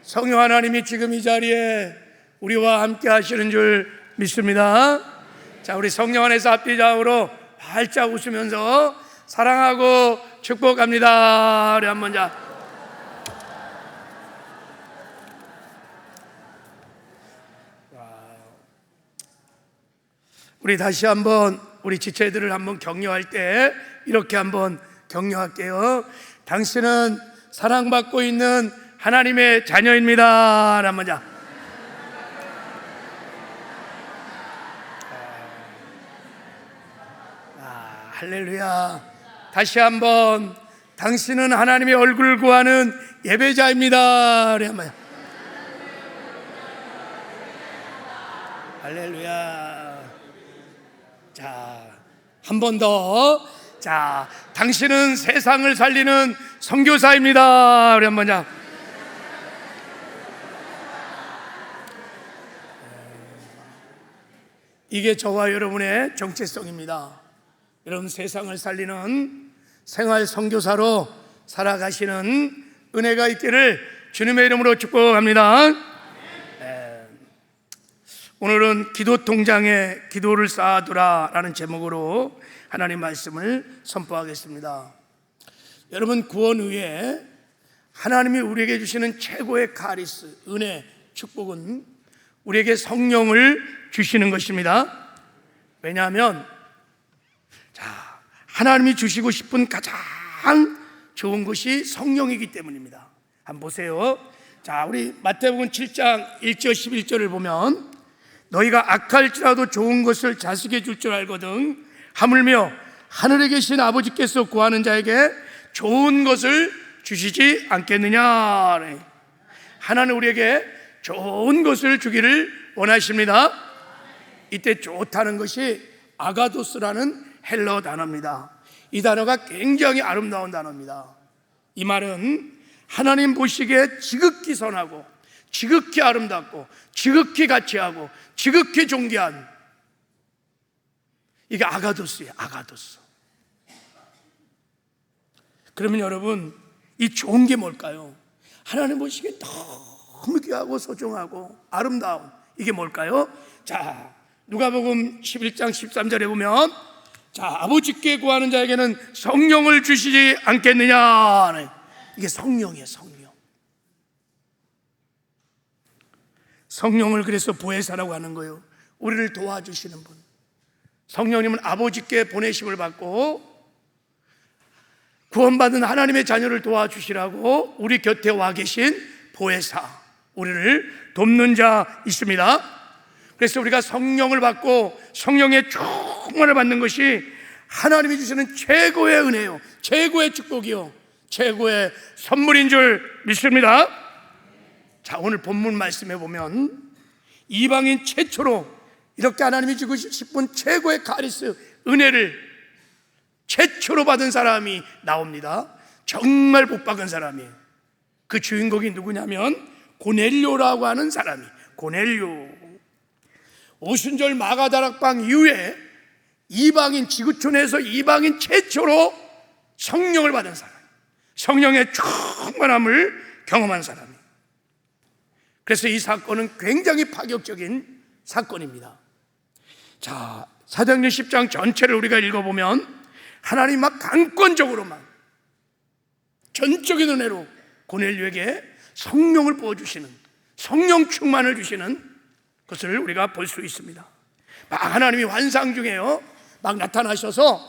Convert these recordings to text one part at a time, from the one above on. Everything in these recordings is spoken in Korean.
성령 하나님이 지금 이 자리에 우리와 함께 하시는 줄 믿습니다. 자, 우리 성령 안에서 앞뒤좌우로 활짝 웃으면서 사랑하고 축복합니다. 우리 한번 우리 다시 한번 우리 지체들을 한번 격려할 때 이렇게 한번 격려할게요. 당신은 사랑받고 있는 하나님의 자녀입니다. 한번 할렐루야. 다시 한번 당신은 하나님의 얼굴을 구하는 예배자입니다. 우리 한번 할렐루야. 자, 한 번 더. 자, 당신은 세상을 살리는 선교사입니다. 우리 한번 이게 저와 여러분의 정체성입니다. 여러분, 세상을 살리는 생활 선교사로 살아가시는 은혜가 있기를 주님의 이름으로 축복합니다. 오늘은 기도 통장에 기도를 쌓아두라 라는 제목으로 하나님 말씀을 선포하겠습니다. 여러분, 구원 후에 하나님이 우리에게 주시는 최고의 카리스, 은혜, 축복은 우리에게 성령을 주시는 것입니다. 왜냐하면 하나님이 주시고 싶은 가장 좋은 것이 성령이기 때문입니다. 한번 보세요. 자, 우리 마태복음 7장 1절 11절을 보면 너희가 악할지라도 좋은 것을 자식에게 줄 줄 알거든 하물며 하늘에 계신 아버지께서 구하는 자에게 좋은 것을 주시지 않겠느냐. 하나님 우리에게 좋은 것을 주기를 원하십니다. 이때 좋다는 것이 아가도스라는 헬러 단어입니다. 이 단어가 굉장히 아름다운 단어입니다. 이 말은 하나님 보시기에 지극히 선하고 지극히 아름답고 지극히 가치하고 지극히 존귀한, 이게 아가도스예요. 아가도스. 그러면 여러분, 이 좋은 게 뭘까요? 하나님 보시기에 너무 귀하고 소중하고 아름다운 이게 뭘까요? 자, 누가복음 11장 13절에 보면 자, 아버지께 구하는 자에게는 성령을 주시지 않겠느냐. 이게 성령이에요. 성령을 그래서 보혜사라고 하는 거예요. 우리를 도와주시는 분. 성령님은 아버지께 보내심을 받고 구원받은 하나님의 자녀를 도와주시라고 우리 곁에 와 계신 보혜사, 우리를 돕는 자 있습니다. 그래서 우리가 성령을 받고 성령의 충만을 받는 것이 하나님이 주시는 최고의 은혜요, 최고의 축복이요, 최고의 선물인 줄 믿습니다. 자, 오늘 본문 말씀해 보면 이방인 최초로 이렇게 하나님이 주고 싶은 최고의 카리스, 은혜를 최초로 받은 사람이 나옵니다. 정말 복받은 사람이에요. 그 주인공이 누구냐면 고넬료라고 하는 사람이, 고넬료. 오순절 마가다락방 이후에 이방인, 지구촌에서 이방인 최초로 성령을 받은 사람, 성령의 충만함을 경험한 사람이에요. 그래서 이 사건은 굉장히 파격적인 사건입니다. 자, 사도행전 10장 전체를 우리가 읽어보면 하나님 막 강권적으로만 전적인 은혜로 고넬료에게 성령을 부어주시는, 성령 충만을 주시는 것을 우리가 볼 수 있습니다. 막 하나님이 환상 중에요, 막 나타나셔서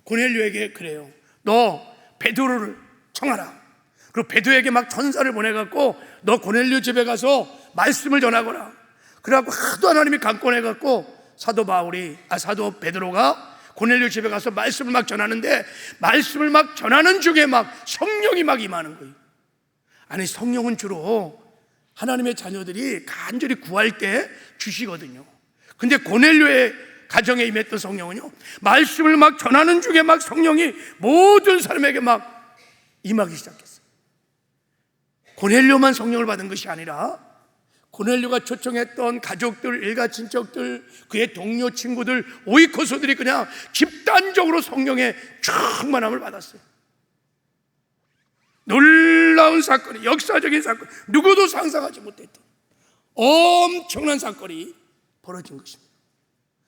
고넬료에게 그래요. 너 베드로를 청하라. 그리고 베드로에게 막 천사를 보내갖고 너 고넬료 집에 가서 말씀을 전하거라. 그래갖고 하도 하나님이 강권해갖고 사도 베드로가 고넬료 집에 가서 말씀을 막 전하는데, 말씀을 막 전하는 중에 막 성령이 막 임하는 거예요. 아니, 성령은 주로 하나님의 자녀들이 간절히 구할 때 주시거든요. 근데 고넬료의 가정에 임했던 성령은요, 말씀을 막 전하는 중에 막 성령이 모든 사람에게 막 임하기 시작했어요. 고넬료만 성령을 받은 것이 아니라 고넬료가 초청했던 가족들, 일가 친척들, 그의 동료 친구들, 오이코스들이 그냥 집단적으로 성령의 충만함을 받았어요. 놀라운 놀라운 사건이, 역사적인 사건, 누구도 상상하지 못했던 엄청난 사건이 벌어진 것입니다.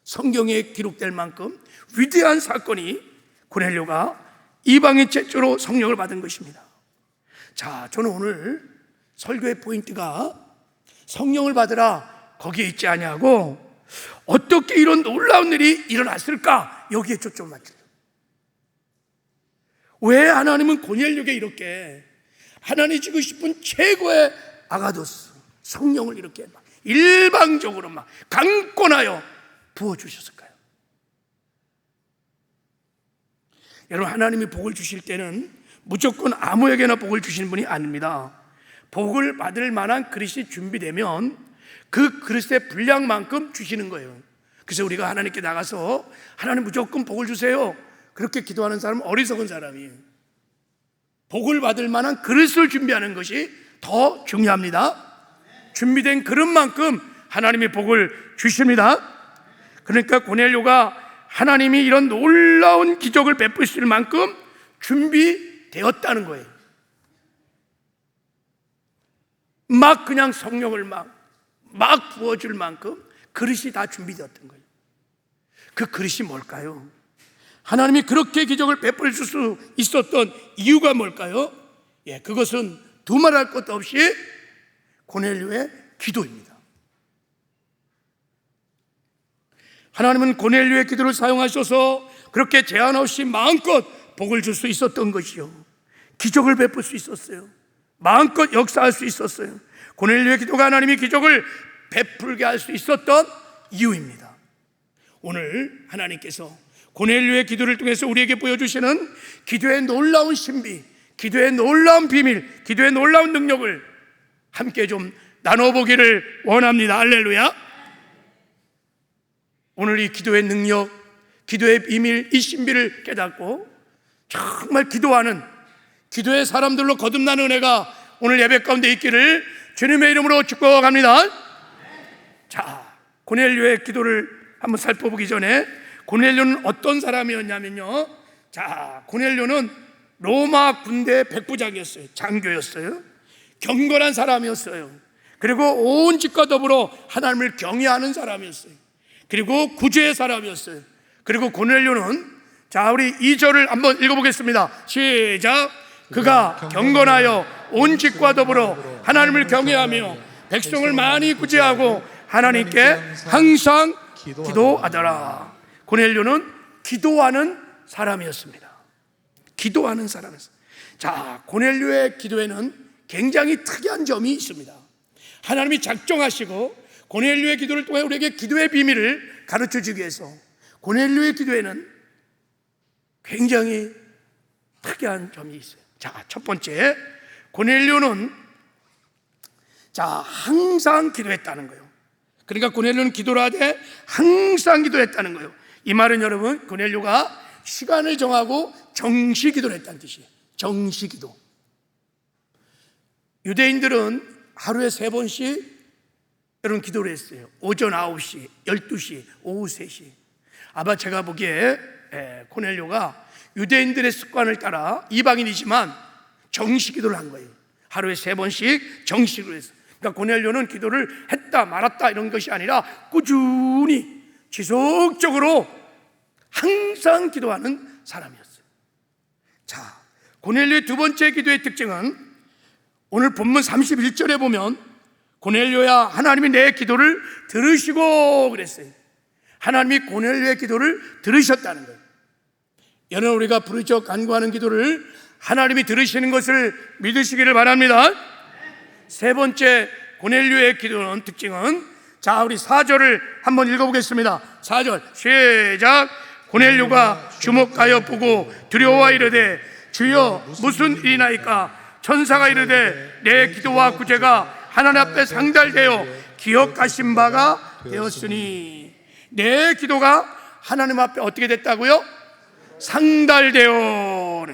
성경에 기록될 만큼 위대한 사건이 고넬료가 이방인 최초로 성령을 받은 것입니다. 자, 저는 오늘 설교의 포인트가 성령을 받으라 거기에 있지 아니하고 어떻게 이런 놀라운 일이 일어났을까, 여기에 초점을 맞추려고. 왜 하나님은 고넬료에게 이렇게 하나님 주고 싶은 최고의 아가도스 성령을 이렇게 막 일방적으로 막 강권하여 부어주셨을까요? 여러분, 하나님이 복을 주실 때는 무조건 아무에게나 복을 주시는 분이 아닙니다. 복을 받을 만한 그릇이 준비되면 그 그릇의 분량만큼 주시는 거예요. 그래서 우리가 하나님께 나가서 하나님 무조건 복을 주세요, 그렇게 기도하는 사람은 어리석은 사람이에요. 복을 받을 만한 그릇을 준비하는 것이 더 중요합니다. 준비된 그릇만큼 하나님이 복을 주십니다. 그러니까 고넬료가 하나님이 이런 놀라운 기적을 베푸실 만큼 준비되었다는 거예요. 막 그냥 성령을 막 부어줄 만큼 그릇이 다 준비되었던 거예요. 그 그릇이 뭘까요? 하나님이 그렇게 기적을 베풀 수 있었던 이유가 뭘까요? 그것은 두말할 것도 없이 고넬료의 기도입니다. 하나님은 고넬료의 기도를 사용하셔서 그렇게 제한 없이 마음껏 복을 줄 수 있었던 것이요, 기적을 베풀 수 있었어요. 마음껏 역사할 수 있었어요. 고넬료의 기도가 하나님이 기적을 베풀게 할 수 있었던 이유입니다. 오늘 하나님께서 고넬료의 기도를 통해서 우리에게 보여주시는 기도의 놀라운 신비, 기도의 놀라운 비밀, 기도의 놀라운 능력을 함께 좀 나눠보기를 원합니다. 할렐루야. 오늘 이 기도의 능력, 기도의 비밀, 이 신비를 깨닫고 정말 기도하는, 기도의 사람들로 거듭나는 은혜가 오늘 예배 가운데 있기를 주님의 이름으로 축복합니다. 자, 고넬료의 기도를 한번 살펴보기 전에 고넬료는 어떤 사람이었냐면요, 자, 고넬료는 로마 군대 백부장이었어요. 장교였어요. 경건한 사람이었어요. 그리고 온 집과 더불어 하나님을 경외하는 사람이었어요. 그리고 구주의 사람이었어요. 그리고 고넬료는, 자, 우리 2절을 한번 읽어보겠습니다. 시작. 그가 경건하여 온 집과 더불어 하나님을 경외하며 백성을 많이 구제하고 하나님께 항상 기도하더라. 고넬료는 기도하는 사람이었습니다. 기도하는 사람이었어요. 자, 고넬료의 기도에는 굉장히 특이한 점이 있습니다. 하나님이 작정하시고 고넬료의 기도를 통해 우리에게 기도의 비밀을 가르쳐 주기 위해서 고넬료의 기도에는 굉장히 특이한 점이 있어요. 자, 첫 번째, 고넬료는 항상 기도했다는 거예요. 그러니까 고넬료는 기도를 하되 항상 기도했다는 거예요. 이 말은 여러분, 고넬료가 시간을 정하고 정시 기도를 했다는 뜻이에요. 정시 기도. 유대인들은 하루에 3번씩 여러분 기도를 했어요. 오전 9시, 12시, 오후 3시. 아마 제가 보기에 고넬료가 유대인들의 습관을 따라 이방인이지만 정시 기도를 한 거예요. 하루에 3번씩 정식으로 했어요. 그러니까 고넬료는 기도를 했다 말았다 이런 것이 아니라 꾸준히 지속적으로 항상 기도하는 사람이었어요. 자, 고넬료의 두 번째 기도의 특징은 오늘 본문 31절에 보면 고넬료야, 하나님이 내 기도를 들으시고 그랬어요. 하나님이 고넬료의 기도를 들으셨다는 거예요. 여러분, 우리가 부르짖어 간구하는 기도를 하나님이 들으시는 것을 믿으시기를 바랍니다. 세 번째 고넬료의 기도는 특징은, 자, 우리 4절을 한번 읽어보겠습니다. 4절 시작. 고넬료가 주목하여 보고 두려워 이르되 주여 무슨 일이나이까. 천사가 이르되 내 기도와 구제가 하나님 앞에 상달되어 기억하신 바가 되었으니. 내 기도가 하나님 앞에 어떻게 됐다고요? 상달되어.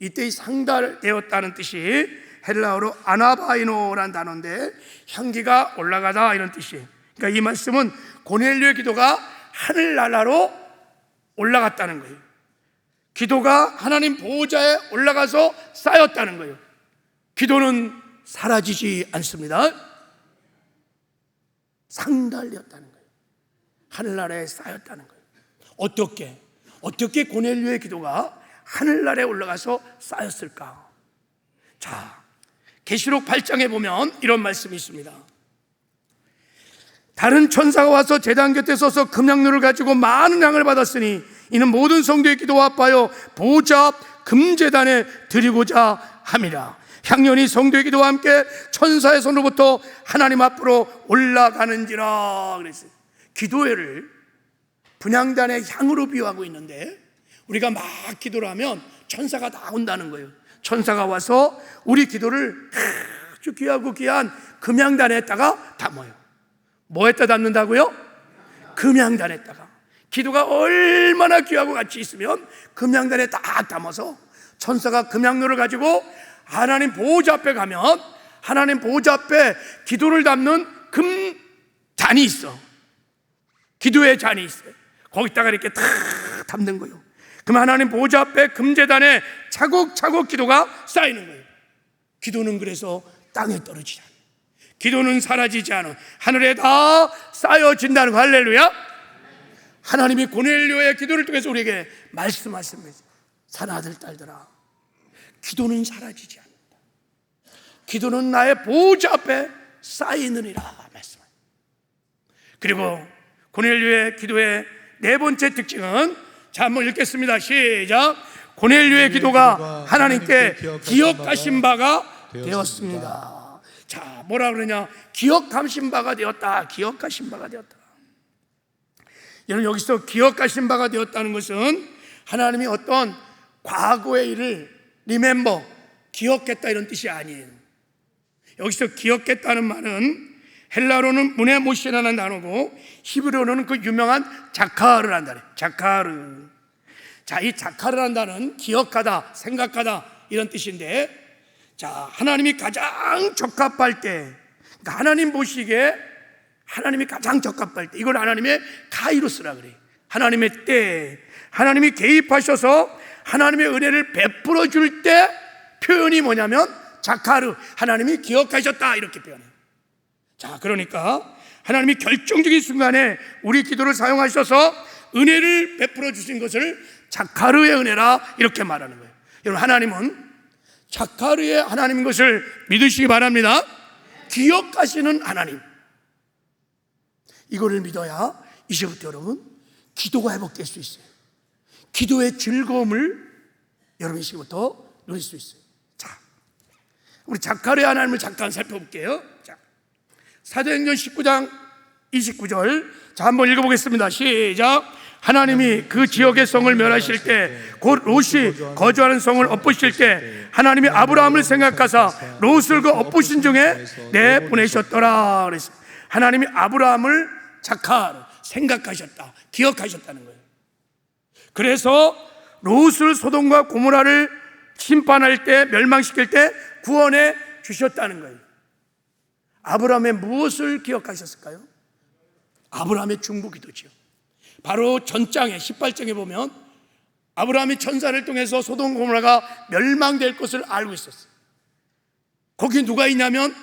이때 이 상달되었다는 뜻이 헬라어로 아나바이노라는 단어인데 향기가 올라가다 이런 뜻이에요. 그러니까 이 말씀은 고넬료의 기도가 하늘나라로 올라갔다는 거예요. 기도가 하나님 보호자에 올라가서 쌓였다는 거예요. 기도는 사라지지 않습니다. 상달되었다는 거예요. 하늘나라에 쌓였다는 거예요. 어떻게 고넬료의 기도가 하늘나라에 올라가서 쌓였을까? 자, 계시록 8장에 보면 이런 말씀이 있습니다. 다른 천사가 와서 제단 곁에 서서 금양로를 가지고 많은 양을 받았으니 이는 모든 성도의 기도와 합하여 보좌 앞 금제단에 드리고자 함이라. 향연이 성도의 기도와 함께 천사의 손으로부터 하나님 앞으로 올라가는지라 그랬어요. 기도회를 분향단의 향으로 비유하고 있는데, 우리가 막 기도를 하면 천사가 나온다는 거예요. 천사가 와서 우리 기도를 아주 귀하고 귀한 금향단에다가 담아요. 뭐에다 담는다고요? 금향단에다가. 기도가 얼마나 귀하고 가치 있으면 금향단에 딱 담아서 천사가 금향로를 가지고 하나님 보호자 앞에 가면 하나님 보호자 앞에 기도를 담는 금잔이 있어. 기도의 잔이 있어요. 거기다가 이렇게 탁 담는 거예요. 그럼 하나님 보호자 앞에 금제단에 차곡차곡 기도가 쌓이는 거예요. 기도는 그래서 땅에 떨어지지 않아요. 기도는 사라지지 않아. 하늘에 다 쌓여진다는 거. 할렐루야. 하나님이 고넬료의 기도를 통해서 우리에게 말씀하십니다. 사나들 딸들아, 기도는 사라지지 않는다. 기도는 나의 보호자 앞에 쌓이느니라 말씀합니다. 그리고 고넬료의 기도의 네 번째 특징은, 자 한번 읽겠습니다. 시작. 고넬료의 기도가 하나님께 기억하신 바가 되었습니다. 자, 뭐라 그러냐? 기억하신 바가 되었다. 기억하신 바가 되었다. 여러분, 여기서 기억하신 바가 되었다는 것은 하나님이 어떤 과거의 일을 remember, 기억했다 이런 뜻이 아니에요. 여기서 기억했다는 말은 헬라어로는 무네모시라는 단어고 히브리어로는 그 유명한 자카르라는 단어예요. 자카르. 자, 이 자카르라는 단어는 기억하다, 생각하다 이런 뜻인데, 자, 하나님이 가장 적합할 때, 그러니까 하나님 보시기에 하나님이 가장 적합할 때, 이걸 하나님의 카이로스라 그래요. 하나님의 때, 하나님이 개입하셔서 하나님의 은혜를 베풀어 줄 때 표현이 뭐냐면 자카르, 하나님이 기억하셨다 이렇게 표현해요. 자, 그러니까 하나님이 결정적인 순간에 우리 기도를 사용하셔서 은혜를 베풀어 주신 것을 자카르의 은혜라 이렇게 말하는 거예요. 여러분, 하나님은 자카르의 하나님인 것을 믿으시기 바랍니다. 기억하시는 하나님, 이거를 믿어야 이제부터 여러분 기도가 회복될 수 있어요. 기도의 즐거움을 여러분 이제부터 누릴 수 있어요. 자, 우리 자카르의 하나님을 잠깐 살펴볼게요. 자, 사도행전 19장 29절, 자 한번 읽어보겠습니다. 시작. 하나님이 그 지역의 성을 멸하실 때, 곧 롯이 거주하는 성을 엎으실 때 하나님이 아브라함을 생각하사 롯을 그 엎으신 중에 내보내셨더라 그랬어요. 하나님이 아브라함을 자카르, 생각하셨다, 기억하셨다는 거예요. 그래서 롯을 소돔과 고모라를 심판할 때, 멸망시킬 때 구원해 주셨다는 거예요. 아브라함의 무엇을 기억하셨을까요? 아브라함의 중보기도죠. 바로 전장에 18장에 보면 아브라함이 천사를 통해서 소돔 고모라가 멸망될 것을 알고 있었어요. 거기 누가 있냐면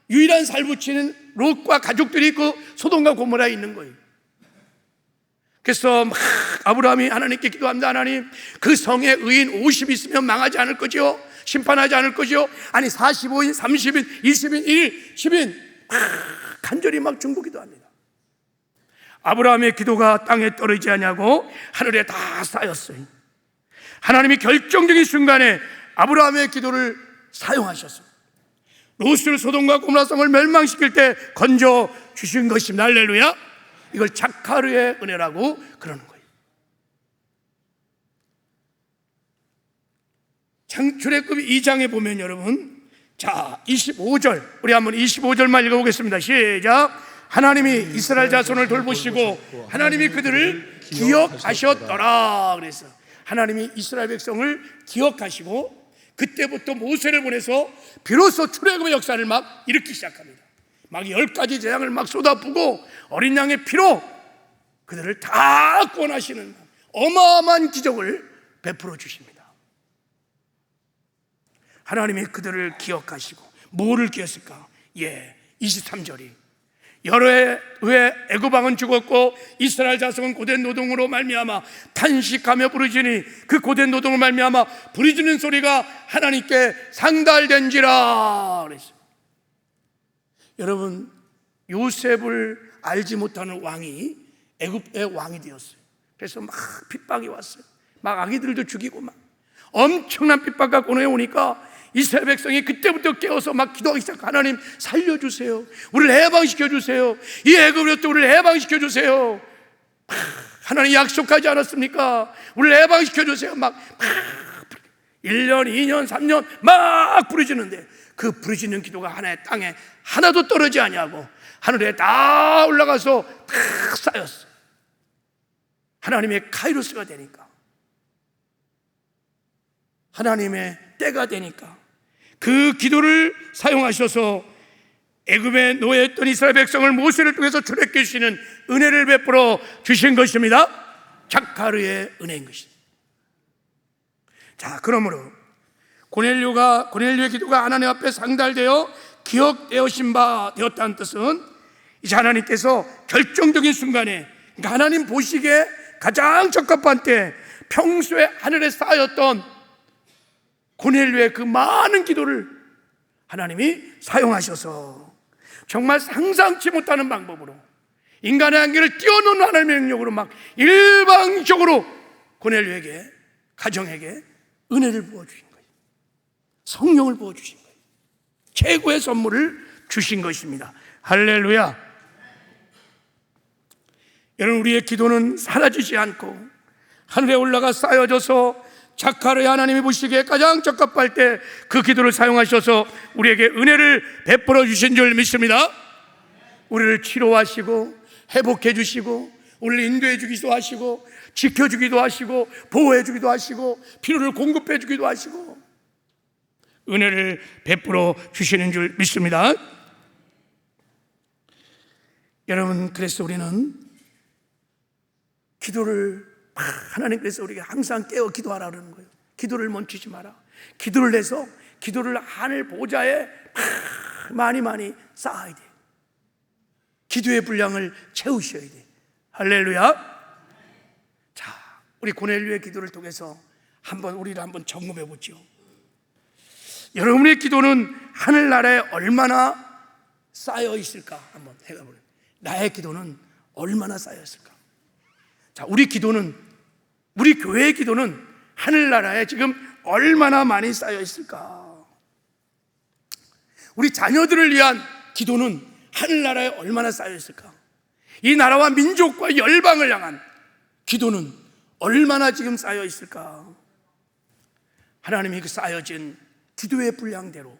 유일한 살붙이는 롯과 가족들이 그 소돔과 고모라에 있는 거예요. 그래서 막 아브라함이 하나님께 기도합니다. 하나님, 그 성에 의인 50 있으면 망하지 않을 거지요? 심판하지 않을 거지요? 아니 45인, 30인, 20인, 1인, 10인 간절히 막 중보기도합니다. 아브라함의 기도가 땅에 떨어지지 않냐고 하늘에 다 쌓였어요. 하나님이 결정적인 순간에 아브라함의 기도를 사용하셨어요. 롯을 소돔과 고모라 성을 멸망시킬 때 건져 주신 것입니다. 할렐루야. 이걸 자카르의 은혜라고 그러는 거예요. 창출애굽 2장에 보면 여러분, 자 25절, 우리 한번 25절만 읽어보겠습니다. 시작. 하나님이 이스라엘 자손을 돌보시고 하나님이 그들을 기억하셨더라 그래서 하나님이 이스라엘 백성을 기억하시고 그때부터 모세를 보내서 비로소 출애굽의 역사를 막 일으키기 시작합니다. 막 10가지 재앙을 막 쏟아부고 어린 양의 피로 그들을 다 구원하시는 어마어마한 기적을 베풀어 주십니다. 하나님이 그들을 기억하시고 뭐를 기억했을까? 23절이 여러 해 후에 애굽 왕은 죽었고 이스라엘 자손은 고된 노동으로 말미암아 탄식하며 부르짖으니 그 고된 노동으로 말미암아 부르짖는 소리가 하나님께 상달된지라 그랬어요. 여러분, 요셉을 알지 못하는 왕이 애굽의 왕이 되었어요. 그래서 막 핍박이 왔어요. 막 아기들도 죽이고 막 엄청난 핍박과 고뇌에 오니까 이스라엘 백성이 그때부터 깨어서 막 기도하기 시작하고 하나님 살려주세요. 우리를 해방시켜 주세요. 이 애굽으로부터 우리를 해방시켜 주세요. 하나님 약속하지 않았습니까? 우리를 해방시켜 주세요. 막 1년, 2년, 3년 막 부르짖는데 그 부르짖는 기도가 하나의 땅에 하나도 떨어지지 아니하고 하늘에 다 올라가서 다 쌓였어요. 하나님의 카이로스가 되니까, 하나님의 때가 되니까 그 기도를 사용하셔서 애굽에 노예했던 이스라엘 백성을 모세를 통해서 출애굽해 주시는 은혜를 베풀어 주신 것입니다. 작가르의 은혜인 것입니다. 자, 그러므로 고넬료의 기도가 하나님 앞에 상달되어 기억되어진 바 되었다는 뜻은 이제 하나님께서 결정적인 순간에, 그러니까 하나님 보시기에 가장 적합한 때 평소에 하늘에 쌓였던 고넬료의 그 많은 기도를 하나님이 사용하셔서 정말 상상치 못하는 방법으로 인간의 한계를 뛰어넘는 하나님의 능력으로 막 일방적으로 고넬료에게, 가정에게 은혜를 부어주신 거예요. 성령을 부어주신 거예요. 최고의 선물을 주신 것입니다. 할렐루야. 여러분, 우리의 기도는 사라지지 않고 하늘에 올라가 쌓여져서 작가르의 하나님이 보시기에 가장 적합할 때 그 기도를 사용하셔서 우리에게 은혜를 베풀어 주신 줄 믿습니다. 우리를 치료하시고 회복해 주시고 우리를 인도해 주기도 하시고 지켜주기도 하시고 보호해 주기도 하시고 필요를 공급해 주기도 하시고 은혜를 베풀어 주시는 줄 믿습니다. 여러분, 그래서 우리는 기도를 하나님께서 우리에게 항상 깨어 기도하라 그러는 거예요. 기도를 멈추지 마라. 기도를 해서 기도를 하늘 보좌에 많이 쌓아야 돼요. 기도의 분량을 채우셔야 돼요. 할렐루야. 자, 우리 고넬료의 기도를 통해서 우리를 한번 점검해 보죠. 여러분의 기도는 하늘나라에 얼마나 쌓여 있을까 한번 생각해보세요. 나의 기도는 얼마나 쌓여 있을까? 자, 우리 교회의 기도는 하늘나라에 지금 얼마나 많이 쌓여 있을까? 우리 자녀들을 위한 기도는 하늘나라에 얼마나 쌓여 있을까? 이 나라와 민족과 열방을 향한 기도는 얼마나 지금 쌓여 있을까? 하나님이 그 쌓여진 기도의 분량대로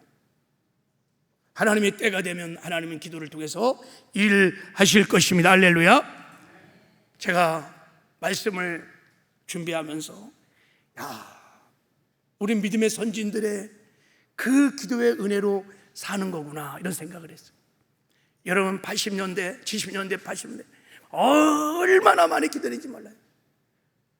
하나님의 때가 되면 하나님은 기도를 통해서 일하실 것입니다. 할렐루야. 제가 말씀을 준비하면서 우리 믿음의 선진들의 그 기도의 은혜로 사는 거구나 이런 생각을 했어요. 여러분, 80년대, 70년대, 80년대 얼마나 많이 기도했는지 몰라요.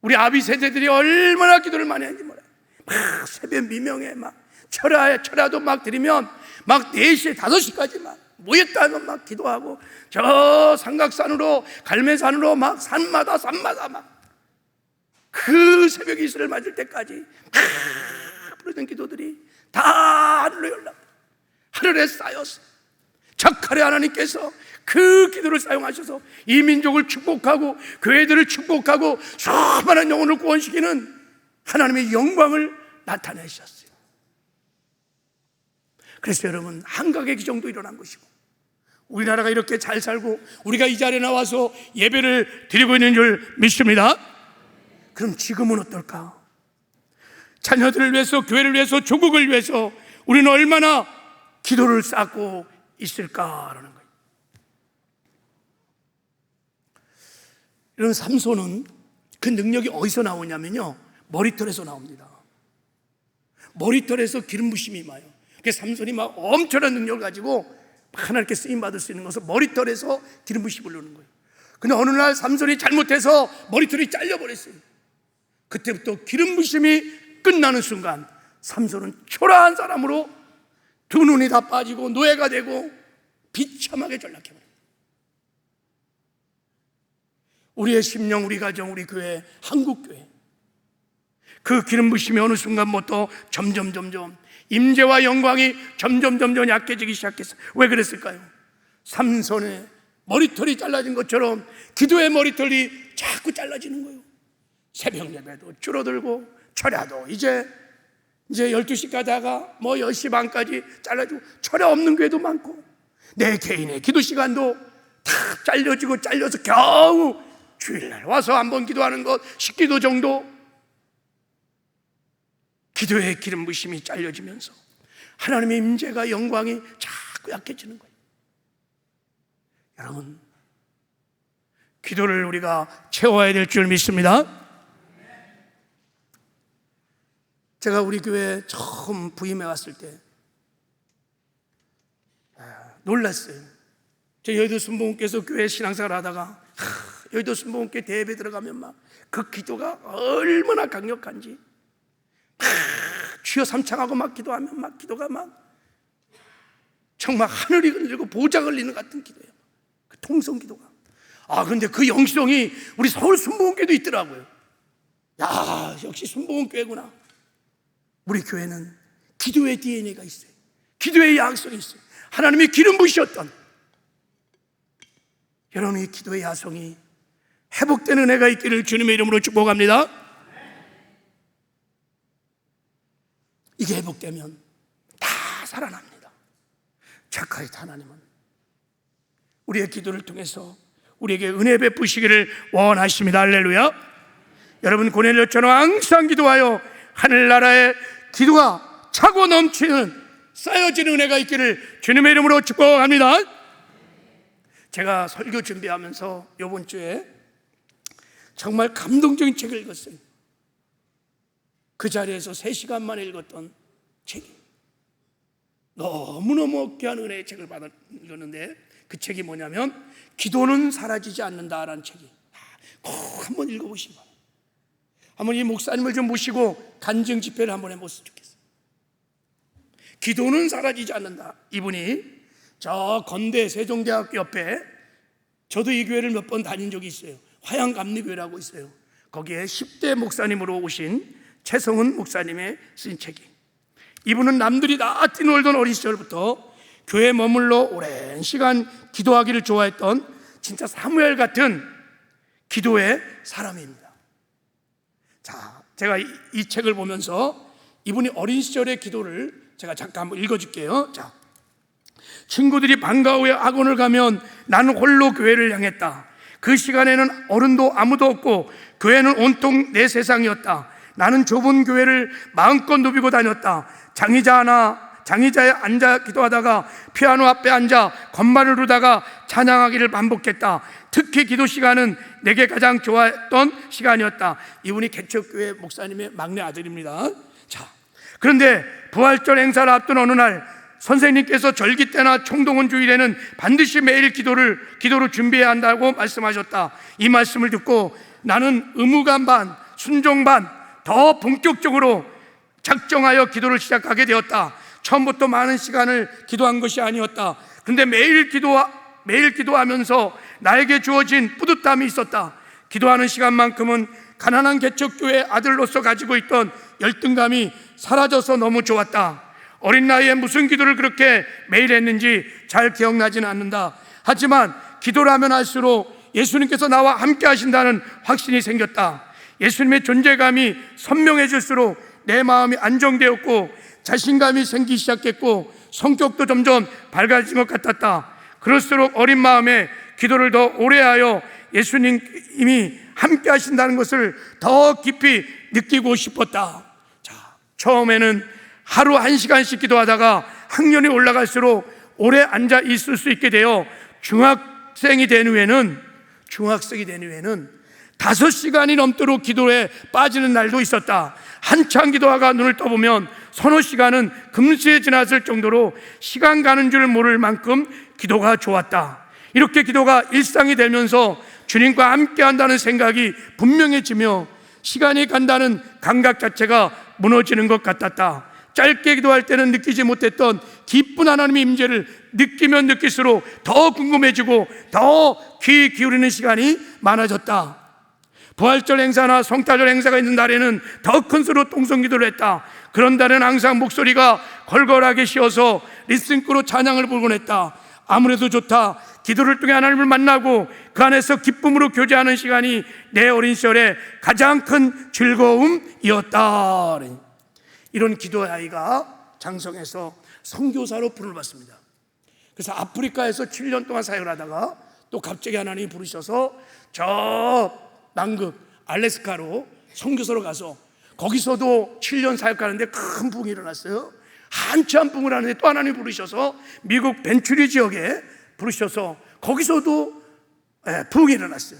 우리 아비 세대들이 얼마나 기도를 많이 했는지 몰라요. 막 새벽 미명에 막 철야도 막 드리면 막 4시에 5시까지 막 모였다 하면 막 기도하고 저 삼각산으로 갈매산으로 막 산마다 막 그 새벽 이슬을 맞을 때까지 막 부르던 기도들이 다 하늘로 연락, 하늘에 쌓여서 작가르의 하나님께서 그 기도를 사용하셔서 이 민족을 축복하고 교회들을 축복하고 수많은 영혼을 구원시키는 하나님의 영광을 나타내셨어요. 그래서 여러분, 한각의 기정도 일어난 것이고 우리나라가 이렇게 잘 살고 우리가 이 자리에 나와서 예배를 드리고 있는 줄 믿습니다. 그럼 지금은 어떨까? 자녀들을 위해서, 교회를 위해서, 조국을 위해서 우리는 얼마나 기도를 쌓고 있을까라는 거예요. 이런 삼손은 그 능력이 어디서 나오냐면요, 머리털에서 나옵니다. 머리털에서 기름 부심이 임해요. 그래서 삼손이 막 엄청난 능력을 가지고 하나님께 쓰임 받을 수 있는 것은 머리털에서 기름 부심을 누는 거예요. 근데 어느 날 삼손이 잘못해서 머리털이 잘려버렸어요. 그때부터 기름 부심이 끝나는 순간 삼손은 초라한 사람으로 두 눈이 다 빠지고 노예가 되고 비참하게 전락해버립니다. 우리의 심령, 우리 가정, 우리 교회, 한국교회, 그 기름 부심이 어느 순간부터 점점 임재와 영광이 점점 약해지기 시작했어요. 왜 그랬을까요? 삼손의 머리털이 잘라진 것처럼 기도의 머리털이 자꾸 잘라지는 거예요. 새벽 예배도 줄어들고 철야도 이제 12시 가다가 10시 반까지 잘라지고 철야 없는 교회도 많고, 내 개인의 기도 시간도 다 잘려서 겨우 주일날 와서 한번 기도하는 것 10기도 정도. 기도의 기름 부심이 잘려지면서 하나님의 임재가 영광이 자꾸 약해지는 거예요. 여러분, 기도를 우리가 채워야 될 줄 믿습니다. 제가 우리 교회에 처음 부임해 왔을 때 놀랐어요. 저 여의도 순복음교회에서 교회 신앙생활 하다가 여의도 순복음교회 대회에 들어가면 막 그 기도가 얼마나 강력한지, 주여 삼창하고 막 기도하면 막 기도가 막 정말 하늘이 흔들리고 보좌가 흘리는 같은 기도예요. 그 통성 기도가. 근데 그 영성이 우리 서울 순복음교회도 있더라고요. 야, 역시 순복음교회구나. 우리 교회는 기도의 DNA가 있어요. 기도의 야성이 있어요. 하나님이 기름 부으셨던 여러분의 기도의 야성이 회복되는 은혜가 있기를 주님의 이름으로 축복합니다. 이게 회복되면 다 살아납니다. 자카리트 하나님은 우리의 기도를 통해서 우리에게 은혜 베푸시기를 원하십니다. 할렐루야. 여러분, 고넬료처럼 항상 기도하여 하늘나라의 기도가 차고 넘치는 쌓여지는 은혜가 있기를 주님의 이름으로 축복합니다. 제가 설교 준비하면서 이번 주에 정말 감동적인 책을 읽었어요. 그 자리에서 3시간 만에 읽었던 책이 너무너무 귀한 은혜의 책을 읽었는데, 그 책이 뭐냐면 기도는 사라지지 않는다라는 책이, 꼭 한번 읽어보시기 바랍니다. 한번 이 목사님을 좀 모시고 간증 집회를 한번 해보셨으면 좋겠어요. 기도는 사라지지 않는다. 이분이 저 건대 세종대학교 옆에, 저도 이 교회를 몇 번 다닌 적이 있어요. 화양감리교회라고 있어요. 거기에 10대 목사님으로 오신 최성훈 목사님의 쓴 책이, 이분은 남들이 다 뛰놀던 어린 시절부터 교회에 머물러 오랜 시간 기도하기를 좋아했던 진짜 사무엘 같은 기도의 사람입니다. 자, 제가 이 책을 보면서 이분이 어린 시절의 기도를 제가 잠깐 한번 읽어줄게요. 자, 친구들이 방과 후에 학원을 가면 나는 홀로 교회를 향했다. 그 시간에는 어른도 아무도 없고 교회는 온통 내 세상이었다. 나는 좁은 교회를 마음껏 누비고 다녔다. 장의자에 앉아 기도하다가 피아노 앞에 앉아 건반을 두다가 찬양하기를 반복했다. 특히 기도 시간은 내게 가장 좋아했던 시간이었다. 이분이 개척교회 목사님의 막내 아들입니다. 자, 그런데 부활절 행사를 앞둔 어느 날 선생님께서 절기 때나 총동원 주일에는 반드시 매일 기도로 준비해야 한다고 말씀하셨다. 이 말씀을 듣고 나는 의무감 반, 순종 반 더 본격적으로 작정하여 기도를 시작하게 되었다. 처음부터 많은 시간을 기도한 것이 아니었다. 그런데 매일 기도하면서 나에게 주어진 뿌듯함이 있었다. 기도하는 시간만큼은 가난한 개척교회 아들로서 가지고 있던 열등감이 사라져서 너무 좋았다. 어린 나이에 무슨 기도를 그렇게 매일 했는지 잘 기억나지는 않는다. 하지만 기도를 하면 할수록 예수님께서 나와 함께 하신다는 확신이 생겼다. 예수님의 존재감이 선명해질수록 내 마음이 안정되었고 자신감이 생기기 시작했고 성격도 점점 밝아진 것 같았다. 그럴수록 어린 마음에 기도를 더 오래 하여 예수님이 함께 하신다는 것을 더 깊이 느끼고 싶었다. 자, 처음에는 하루 1시간씩 기도하다가 학년이 올라갈수록 오래 앉아 있을 수 있게 되어 중학생이 된 후에는 5시간이 넘도록 기도에 빠지는 날도 있었다. 한창 기도하가 눈을 떠보면 서너 시간은 금세 지났을 정도로 시간 가는 줄 모를 만큼 기도가 좋았다. 이렇게 기도가 일상이 되면서 주님과 함께 한다는 생각이 분명해지며 시간이 간다는 감각 자체가 무너지는 것 같았다. 짧게 기도할 때는 느끼지 못했던 기쁜 하나님의 임재를 느끼면 느낄수록 더 궁금해지고 더 귀 기울이는 시간이 많아졌다. 부활절 행사나 성탄절 행사가 있는 날에는 더 큰 소리로 통성기도를 했다. 그런 날은 항상 목소리가 걸걸하게 쉬어서 리슨크로 찬양을 부르곤 했다. 아무래도 좋다. 기도를 통해 하나님을 만나고 그 안에서 기쁨으로 교제하는 시간이 내 어린 시절의 가장 큰 즐거움이었다. 이런 기도의 아이가 장성해서 선교사로 부름을 받습니다. 그래서 아프리카에서 7년 동안 사역을 하다가 또 갑자기 하나님이 부르셔서 저 남극 알래스카로 선교사로 가서 거기서도 7년 사역하는데 큰 부흥이 일어났어요. 한참 부흥을 하는데 또 하나님이 부르셔서 미국 벤츄리 지역에 부르셔서 거기서도 부흥이 일어났어요.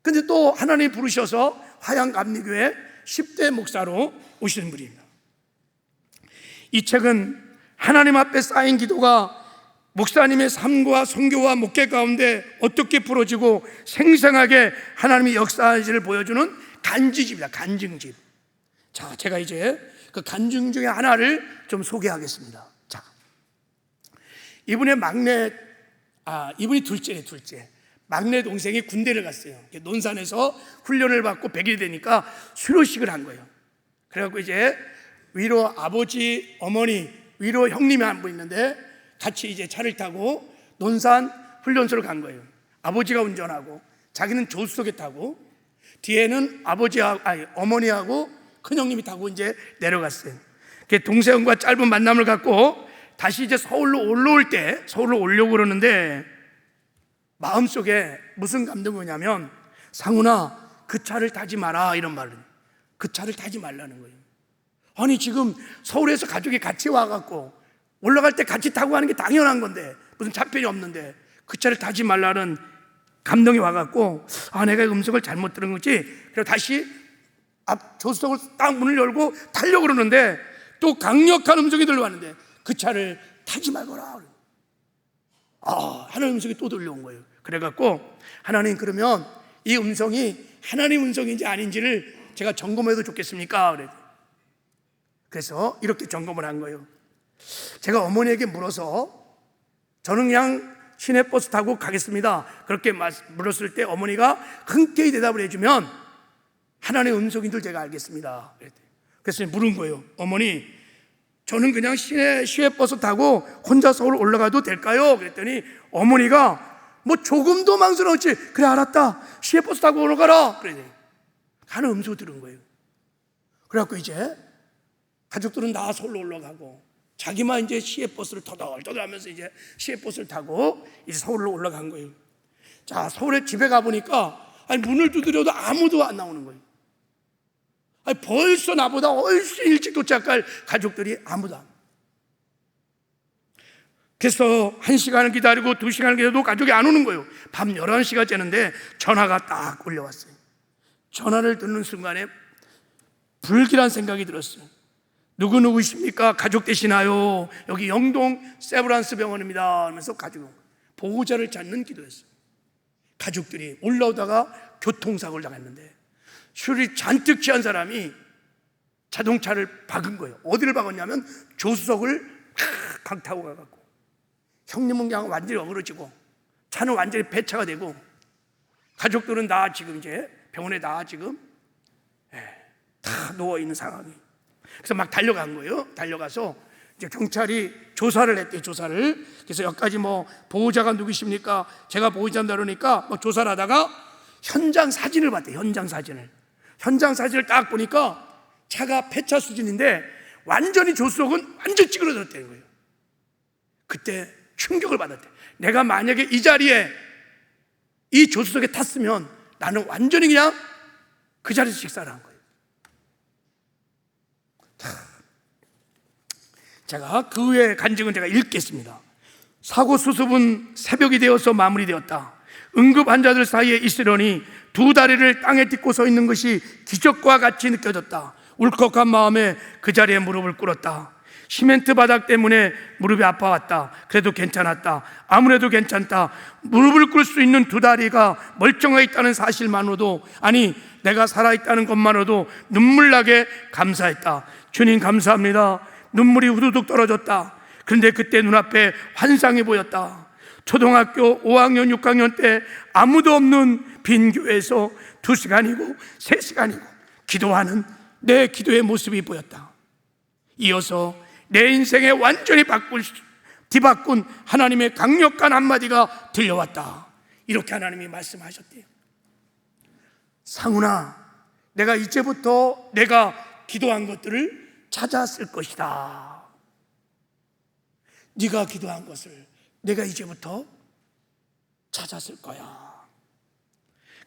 근데 또 하나님이 부르셔서 화양감리교회 10대 목사로 오시는 분입니다. 이 책은 하나님 앞에 쌓인 기도가 목사님의 삶과 선교와 목회 가운데 어떻게 풀어지고 생생하게 하나님의 역사하는지를 보여주는 간지집이다. 간증집. 자, 제가 이제 그 간증 중에 하나를 좀 소개하겠습니다. 자, 이분의 이분이 둘째네, 둘째. 막내 동생이 군대를 갔어요. 논산에서 훈련을 받고 100일이 되니까 수료식을 한 거예요. 그래갖고 이제 위로 아버지, 어머니, 위로 형님이 한 분 있는데 같이 이제 차를 타고 논산 훈련소를 간 거예요. 아버지가 운전하고 자기는 조수석에 타고 뒤에는 어머니하고 큰형님이 타고 이제 내려갔어요. 동생과 짧은 만남을 갖고 다시 이제 서울로 올려고 그러는데 마음속에 무슨 감동이 오냐면, 상훈아, 그 차를 타지 마라, 이런 말을. 그 차를 타지 말라는 거예요. 아니, 지금 서울에서 가족이 같이 와갖고 올라갈 때 같이 타고 가는 게 당연한 건데 무슨 차편이 없는데 그 차를 타지 말라는 감동이 와갖고, 내가 음성을 잘못 들은 거지. 그래서 다시 앞 조수석을 딱 문을 열고 타려고 그러는데 또 강력한 음성이 들려왔는데 그 차를 타지 말거라. 하나님 음성이 또 들려온 거예요. 그래갖고 하나님, 그러면 이 음성이 하나님 음성인지 아닌지를 제가 점검해도 좋겠습니까? 그래서 이렇게 점검을 한 거예요. 제가 어머니에게 물어서 저는 그냥 시내버스 타고 가겠습니다, 그렇게 물었을 때 어머니가 흔쾌히 대답을 해주면 하나님의 음성인 줄 제가 알겠습니다. 그래서 물은 거예요. 어머니, 저는 그냥 시외버스 타고 혼자 서울 올라가도 될까요? 그랬더니 어머니가 뭐 조금도 망설였지. 그래, 알았다, 시외버스 타고 올라가라. 그래, 하는 음성을 들은 거예요. 그래갖고 이제 가족들은 다 서울로 올라가고 자기만 이제 시외버스를 터덜터덜하면서 이제 시외버스를 타고 이제 서울로 올라간 거예요. 자, 서울에 집에 가보니까 문을 두드려도 아무도 안 나오는 거예요. 벌써 나보다 훨씬 일찍 도착할 가족들이 아무도 안. 그래서 1시간을 기다리고 2시간을 기다려도 가족이 안 오는 거예요. 밤 11시가 되는데 전화가 딱 울려왔어요. 전화를 듣는 순간에 불길한 생각이 들었어요. 누구누구십니까? 가족 되시나요? 여기 영동 세브란스 병원입니다 하면서 가족 보호자를 찾는 기도였어요. 가족들이 올라오다가 교통사고를 당했는데 술이 잔뜩 취한 사람이 자동차를 박은 거예요. 어디를 박았냐면 조수석을 강타고 가갖고 형님은 그냥 완전히 어그러지고 차는 완전히 폐차가 되고 가족들은 다 지금 이제 병원에 다 지금 다 누워있는 상황이. 그래서 막 달려간 거예요. 달려가서 이제 경찰이 조사를 했대요. 조사를. 그래서 여기까지 뭐 보호자가 누구십니까? 제가 보호자입니다 그러니까 뭐 조사를 하다가 현장 사진을 봤대요. 현장 사진을 딱 보니까 차가 폐차 수준인데 완전히 조수석은 완전 찌그러졌다는 거예요. 그때 충격을 받았대. 내가 만약에 이 자리에 이 조수석에 탔으면 나는 완전히 그냥 그 자리에서 식사를 한 거예요. 제가 그 후에 간증은 제가 읽겠습니다. 사고 수습은 새벽이 되어서 마무리되었다. 응급 환자들 사이에 있으려니 두 다리를 땅에 딛고 서 있는 것이 기적과 같이 느껴졌다. 울컥한 마음에 그 자리에 무릎을 꿇었다. 시멘트 바닥 때문에 무릎이 아파왔다. 그래도 괜찮았다. 아무래도 괜찮다. 무릎을 꿇을 수 있는 두 다리가 멀쩡하게 있다는 사실만으로도, 아니 내가 살아있다는 것만으로도 눈물 나게 감사했다. 주님 감사합니다. 눈물이 후두둑 떨어졌다. 그런데 그때 눈앞에 환상이 보였다. 초등학교 5학년 6학년 때 아무도 없는 빈 교회에서 2시간이고 3시간이고 기도하는 내 기도의 모습이 보였다. 이어서 내 인생에 완전히 뒤바꾼 하나님의 강력한 한마디가 들려왔다. 이렇게 하나님이 말씀하셨대요. 상훈아, 내가 이제부터 내가 기도한 것들을 찾았을 것이다. 네가 기도한 것을 내가 이제부터 찾았을 거야.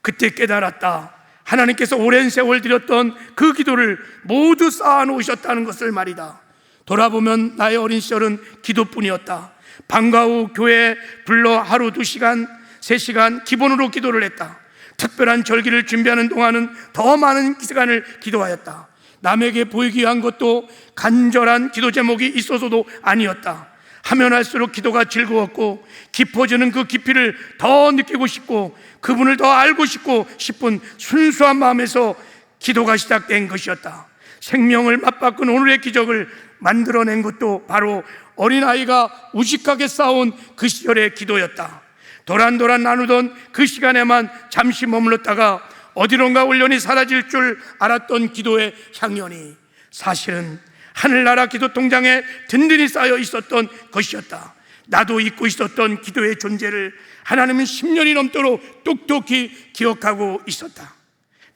그때 깨달았다. 하나님께서 오랜 세월 드렸던 그 기도를 모두 쌓아놓으셨다는 것을 말이다. 돌아보면 나의 어린 시절은 기도뿐이었다. 방과 후 교회에 불러 하루 2시간, 3시간 기본으로 기도를 했다. 특별한 절기를 준비하는 동안은 더 많은 시간을 기도하였다. 남에게 보이기 위한 것도 간절한 기도 제목이 있어서도 아니었다. 하면 할수록 기도가 즐거웠고 깊어지는 그 깊이를 더 느끼고 싶고 그분을 더 알고 싶은 순수한 마음에서 기도가 시작된 것이었다. 생명을 맞바꾼 오늘의 기적을 만들어낸 것도 바로 어린아이가 우직하게 쌓아온 그 시절의 기도였다. 도란도란 나누던 그 시간에만 잠시 머물렀다가 어디론가 올연히 사라질 줄 알았던 기도의 향연이 사실은 하늘나라 기도통장에 든든히 쌓여 있었던 것이었다. 나도 잊고 있었던 기도의 존재를 하나님은 10년이 넘도록 똑똑히 기억하고 있었다.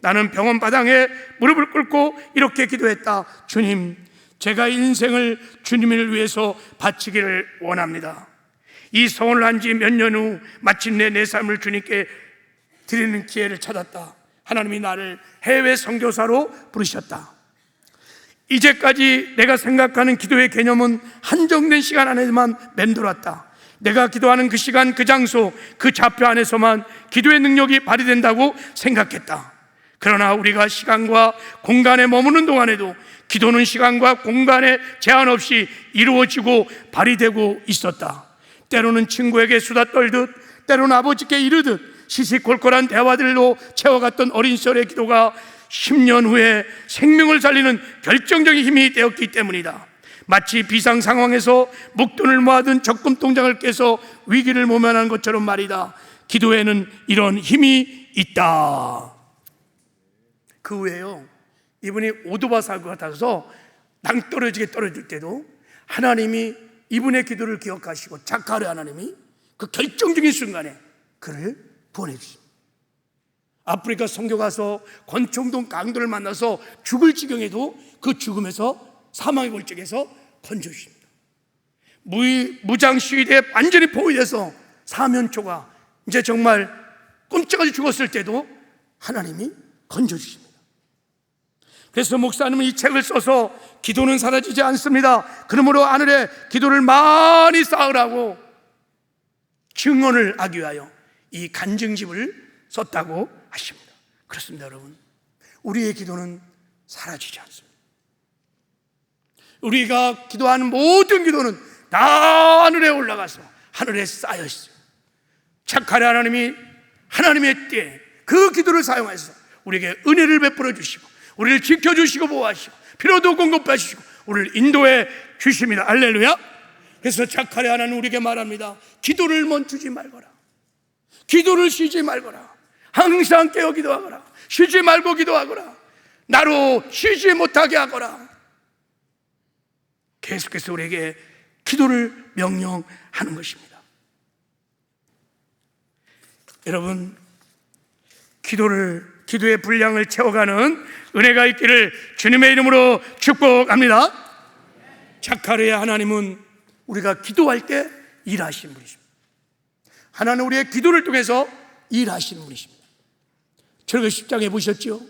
나는 병원 바닥에 무릎을 꿇고 이렇게 기도했다. 주님, 제가 인생을 주님을 위해서 바치기를 원합니다. 이 서원을 한 지 몇 년 후 마침내 내 삶을 주님께 드리는 기회를 찾았다. 하나님이 나를 해외 선교사로 부르셨다. 이제까지 내가 생각하는 기도의 개념은 한정된 시간 안에만 맴돌았다. 내가 기도하는 그 시간, 그 장소, 그 좌표 안에서만 기도의 능력이 발휘된다고 생각했다. 그러나 우리가 시간과 공간에 머무는 동안에도 기도는 시간과 공간에 제한 없이 이루어지고 발휘되고 있었다. 때로는 친구에게 수다 떨듯, 때로는 아버지께 이르듯 시시콜콜한 대화들로 채워갔던 어린 시절의 기도가 10년 후에 생명을 살리는 결정적인 힘이 되었기 때문이다. 마치 비상 상황에서 목돈을 모아둔 적금 통장을 깨서 위기를 모면하는 것처럼 말이다. 기도에는 이런 힘이 있다. 그 후에요, 이분이 오두바 살 것 같아서 낭떠러지게 떨어질 때도 하나님이 이분의 기도를 기억하시고 자카르 하나님이 그 결정적인 순간에 그를 보내주십니다. 아프리카 선교 가서 권총동 강도를 만나서 죽을 지경에도 그 죽음에서 사망의 골짜기에서 건져주십니다. 무장 시위대에 완전히 포위돼서 사면초가 이제 정말 꼼짝없이 죽었을 때도 하나님이 건져주십니다. 그래서 목사님은 이 책을 써서 기도는 사라지지 않습니다. 그러므로 하늘에 기도를 많이 쌓으라고 증언을 하기 위하여 이 간증집을 썼다고 하십니다. 그렇습니다, 여러분. 우리의 기도는 사라지지 않습니다. 우리가 기도하는 모든 기도는 다 하늘에 올라가서 하늘에 쌓여 있어요. 착하리 하나님이 하나님의 때에 그 기도를 사용해서 우리에게 은혜를 베풀어 주시고 우리를 지켜주시고 보호하시고 필요도 공급하시고 우리를 인도해 주십니다. 할렐루야. 그래서 착하리 하나님 우리에게 말합니다. 기도를 멈추지 말거라. 기도를 쉬지 말거라. 항상 깨어 기도하거라. 쉬지 말고 기도하거라. 나로 쉬지 못하게 하거라. 계속해서 우리에게 기도를 명령하는 것입니다. 여러분, 기도의 분량을 채워가는 은혜가 있기를 주님의 이름으로 축복합니다. 자카르의 하나님은 우리가 기도할 때 일하시는 분이십니다. 하나는 우리의 기도를 통해서 일하시는 분이십니다. 출애굽 10장에 보셨죠?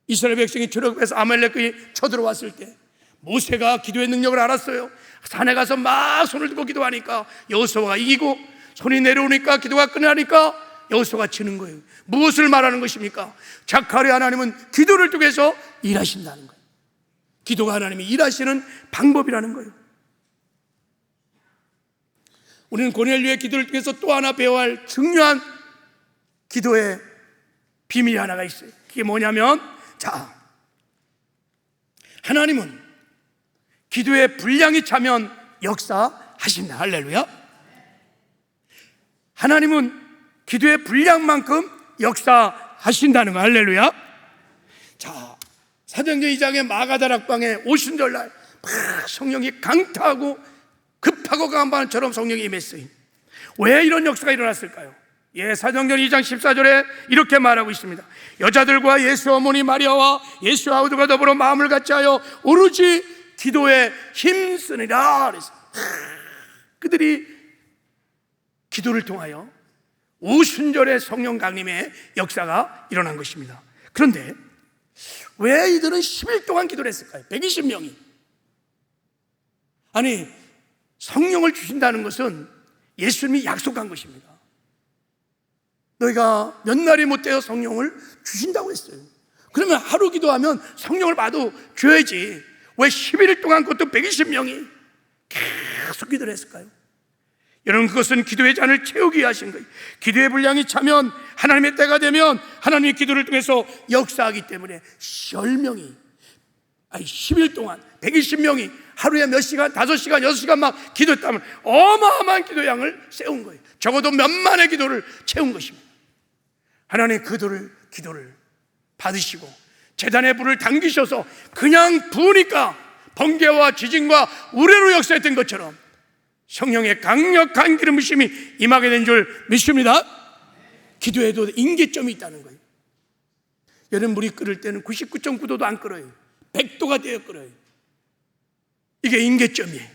이스라엘 백성이 출애굽해서 아말렉이 쳐들어왔을 때 모세가 기도의 능력을 알았어요. 산에 가서 막 손을 들고 기도하니까 여호수아가 이기고 손이 내려오니까 기도가 끝나니까 여호수아가 지는 거예요. 무엇을 말하는 것입니까? 자카리 하나님은 기도를 통해서 일하신다는 거예요. 기도가 하나님이 일하시는 방법이라는 거예요. 우리는 고넬료의 기도를 통해서 또 하나 배워야 할 중요한 기도의 비밀이 하나가 있어요. 그게 뭐냐면, 자, 하나님은 기도의 분량이 차면 역사하신다. 할렐루야. 하나님은 기도의 분량만큼 역사하신다는 거. 할렐루야. 자, 사도행전 2장의 마가다락방에 오순절날 막 성령이 강타하고 급하고 강한 바람처럼 성령이 임했어요. 왜 이런 역사가 일어났을까요? 사도행전 2장 14절에 이렇게 말하고 있습니다. 여자들과 예수 어머니 마리아와 예수 아우드가 더불어 마음을 같이하여 오로지 기도에 힘쓰니라. 그래서 그들이 기도를 통하여 오순절의 성령 강림의 역사가 일어난 것입니다. 그런데 왜 이들은 10일 동안 기도를 했을까요? 120명이. 아니, 성령을 주신다는 것은 예수님이 약속한 것입니다. 너희가 몇 날이 못 되어 성령을 주신다고 했어요. 그러면 하루 기도하면 성령을 받아 줘야지. 왜 11일 동안 그것도 120명이 계속 기도를 했을까요? 여러분, 그것은 기도의 잔을 채우기 위해 하신 거예요. 기도의 분량이 차면, 하나님의 때가 되면 하나님의 기도를 통해서 역사하기 때문에 10일 동안 120명이 하루에 몇 시간, 5시간, 6시간 막 기도했다면 어마어마한 기도량을 세운 거예요. 적어도 몇만의 기도를 채운 것입니다. 하나님 기도를 받으시고 제단의 불을 당기셔서 그냥 부으니까 번개와 지진과 우레로 역사했던 것처럼 성령의 강력한 기름 부심이 임하게 된 줄 믿습니다. 기도에도 임계점이 있다는 거예요. 여러분, 물이 끓을 때는 99.9도도 안 끓어요. 100도가 되어 끓어요. 이게 임계점이에요.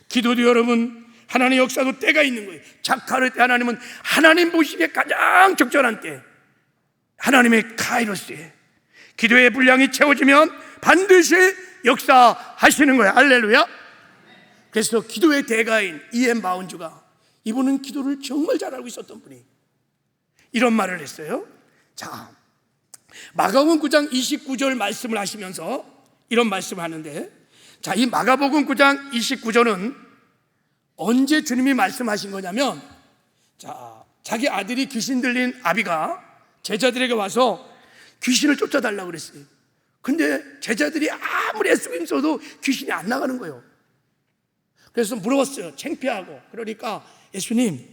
기도도 여러분, 하나님의 역사도 때가 있는 거예요. 작하를 때 하나님은 하나님 보시기에 가장 적절한 때, 하나님의 카이로스에 기도의 분량이 채워지면 반드시 역사하시는 거예요. 할렐루야. 그래서 기도의 대가인 E.M. 바운주가, 이분은 기도를 정말 잘 알고 있었던 분이 이런 말을 했어요. 자, 마가복음 9장 29절 말씀을 하시면서 이런 말씀을 하는데, 자, 이 마가복음 9장 29절은 언제 주님이 말씀하신 거냐면, 자, 자기 아들이 귀신 들린 아비가 제자들에게 와서 귀신을 쫓아달라고 그랬어요. 근데 제자들이 아무리 애쓰고 힘써도 귀신이 안 나가는 거예요. 그래서 물어봤어요. 창피하고. 그러니까 예수님,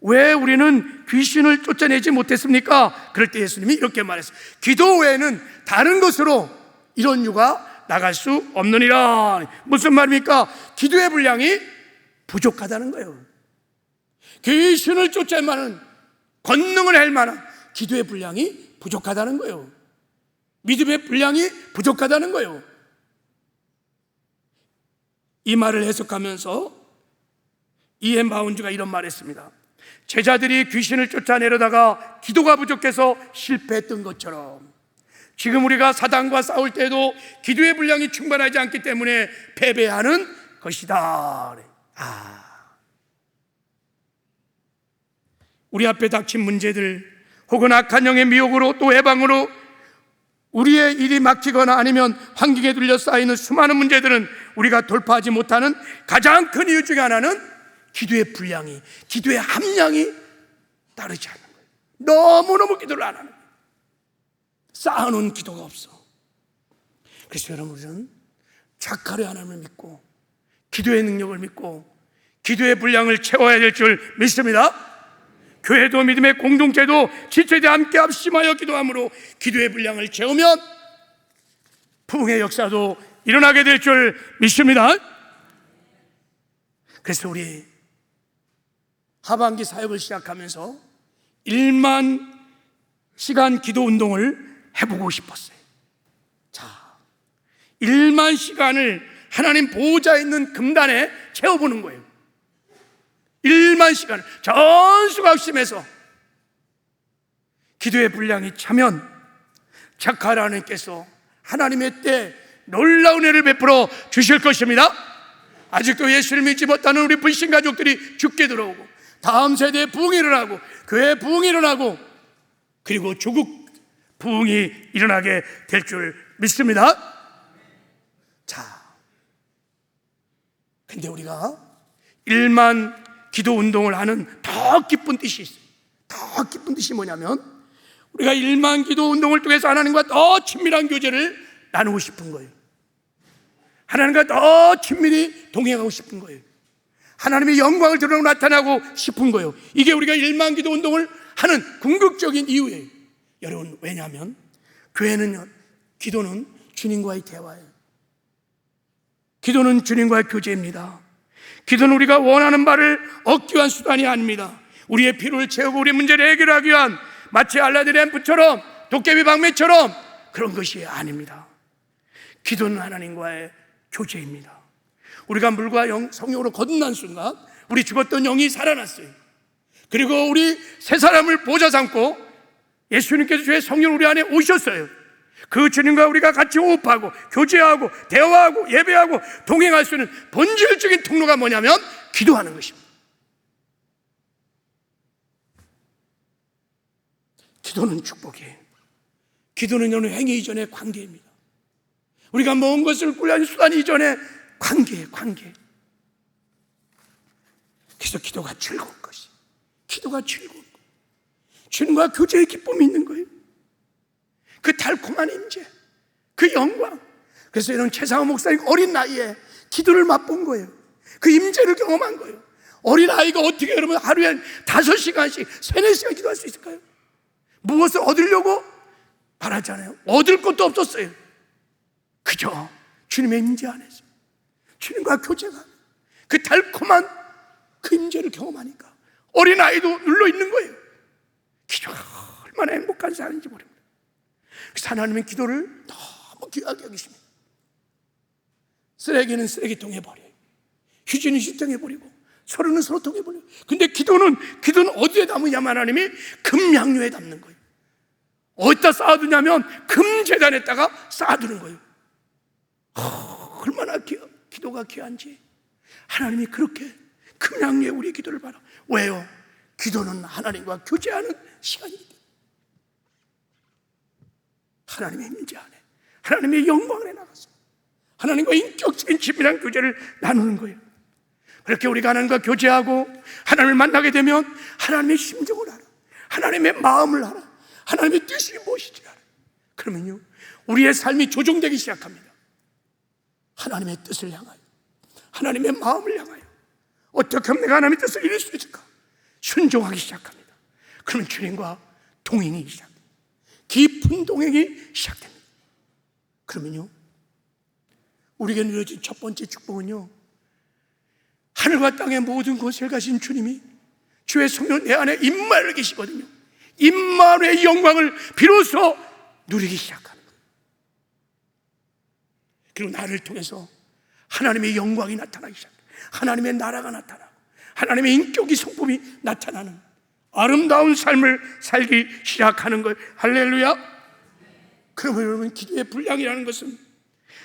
왜 우리는 귀신을 쫓아내지 못했습니까? 그럴 때 예수님이 이렇게 말했어요. 기도 외에는 다른 것으로 이런 유가 나갈 수 없느니라. 무슨 말입니까? 기도의 분량이 부족하다는 거예요. 귀신을 쫓아낼 만한, 권능을 할 만한 기도의 분량이 부족하다는 거예요. 믿음의 분량이 부족하다는 거예요. 이 말을 해석하면서 E.M. 바운주가 이런 말을 했습니다. 제자들이 귀신을 쫓아내려다가 기도가 부족해서 실패했던 것처럼 지금 우리가 사단과 싸울 때도 기도의 분량이 충만하지 않기 때문에 패배하는 것이다. 우리 앞에 닥친 문제들, 혹은 악한 영의 미혹으로 또 해방으로 우리의 일이 막히거나 아니면 환경에 둘러싸이는 수많은 문제들은 우리가 돌파하지 못하는 가장 큰 이유 중에 하나는 기도의 분량이, 기도의 함량이 따르지 않는 거예요. 너무너무 기도를 안 하는 거예요. 쌓아놓은 기도가 없어. 그래서 여러분은 작가의 하나님을 믿고 기도의 능력을 믿고 기도의 분량을 채워야 될 줄 믿습니다. 교회도 믿음의 공동체도 지체돼 함께 합심하여 기도함으로 기도의 분량을 채우면 부흥의 역사도 일어나게 될 줄 믿습니다. 그래서 우리 하반기 사역을 시작하면서 1만 시간 기도 운동을 해보고 싶었어요. 자, 1만 시간을 하나님 보호자에 있는 금단에 채워보는 거예요. 1만 시간을 전수각심해서 기도의 분량이 차면 작가라 하나님께서 하나님의 때 놀라운 은혜를 베풀어 주실 것입니다. 아직도 예수를 믿지 못하는 우리 불신 가족들이 죽게 들어오고 다음 세대에 부흥이 일어나고 교회에 부흥이 일어나고 그리고 조국 부흥이 일어나게 될 줄 믿습니다. 자, 근데 우리가 1만 기도 운동을 하는 더 기쁜 뜻이 있어요. 더 기쁜 뜻이 뭐냐면 우리가 1만 기도 운동을 통해서 하나님과 더 친밀한 교제를 나누고 싶은 거예요. 하나님과 더 친밀히 동행하고 싶은 거예요. 하나님의 영광을 드러내고 나타나고 싶은 거예요. 이게 우리가 1만 기도 운동을 하는 궁극적인 이유예요. 여러분, 왜냐하면 교회는, 기도는 주님과의 대화예요. 기도는 주님과의 교제입니다. 기도는 우리가 원하는 바를 얻기 위한 수단이 아닙니다. 우리의 필요를 채우고 우리의 문제를 해결하기 위한 마치 알라딘의 앰프처럼 도깨비 방매처럼 그런 것이 아닙니다. 기도는 하나님과의 교제입니다. 우리가 물과 성령으로 거듭난 순간 우리 죽었던 영이 살아났어요. 그리고 우리 새 사람을 보좌 삼고 예수님께서 주의 성령 우리 안에 오셨어요. 그 주님과 우리가 같이 호흡하고 교제하고 대화하고 예배하고 동행할 수 있는 본질적인 통로가 뭐냐면 기도하는 것입니다. 기도는 축복이에요. 기도는 여러분 행위 이전의 관계입니다. 우리가 모은 것을 굴려하는 수단 이전의 관계예요. 관계. 그래서 기도가 즐거운 것이, 기도가 즐거운 것, 주님과 교제의 기쁨이 있는 거예요. 그 달콤한 임재, 그 영광. 그래서 이런 최상호 목사님 어린 나이에 기도를 맛본 거예요. 그 임재를 경험한 거예요. 어린 아이가 어떻게 여러분 하루에 5시간씩 3-4시간 기도할 수 있을까요? 무엇을 얻으려고 바라잖아요. 얻을 것도 없었어요. 그저 주님의 임재 안에서 주님과 교제가, 그 달콤한 그 임재를 경험하니까 어린 아이도 눌러 있는 거예요. 기도가 얼마나 행복한 사람인지 모릅니다. 그래서 하나님은 기도를 너무 귀하게 여기십니다. 쓰레기는 쓰레기통에 버려요. 휴지는 휴지통에 버리고 서로는 서로통에 버려요. 근데 기도는 어디에 담으냐면 하나님이 금양료에 담는 거예요. 어디다 쌓아두냐면 금재단에다가 쌓아두는 거예요. 얼마나 기도가 귀한지. 하나님이 그렇게 금양료에 우리의 기도를 받아. 왜요? 기도는 하나님과 교제하는 시간이기 때문에. 하나님의 임재 안에, 하나님의 영광 안에 나가서 하나님과 인격적인 친밀한 교제를 나누는 거예요. 그렇게 우리가 하나님과 교제하고 하나님을 만나게 되면 하나님의 심정을 알아, 하나님의 마음을 알아, 하나님의 뜻이 무엇인지 알아. 그러면요, 우리의 삶이 조종되기 시작합니다. 하나님의 뜻을 향하여, 하나님의 마음을 향하여 어떻게 하면 내가 하나님의 뜻을 이룰 수 있을까? 순종하기 시작합니다. 그러면 주님과 동행이 시작합니다. 깊은 동행이 시작됩니다. 그러면요, 우리에게 누려진 첫 번째 축복은요, 하늘과 땅의 모든 것을 가신 주님이 주의 성령 내 안에 임마누엘 계시거든요. 임마누엘의 영광을 비로소 누리기 시작하는 거예요. 그리고 나를 통해서 하나님의 영광이 나타나기 시작해요. 하나님의 나라가 나타나고 하나님의 인격이 성품이 나타나는 아름다운 삶을 살기 시작하는 거예요. 할렐루야. 그러면 여러분, 기도의 분량이라는 것은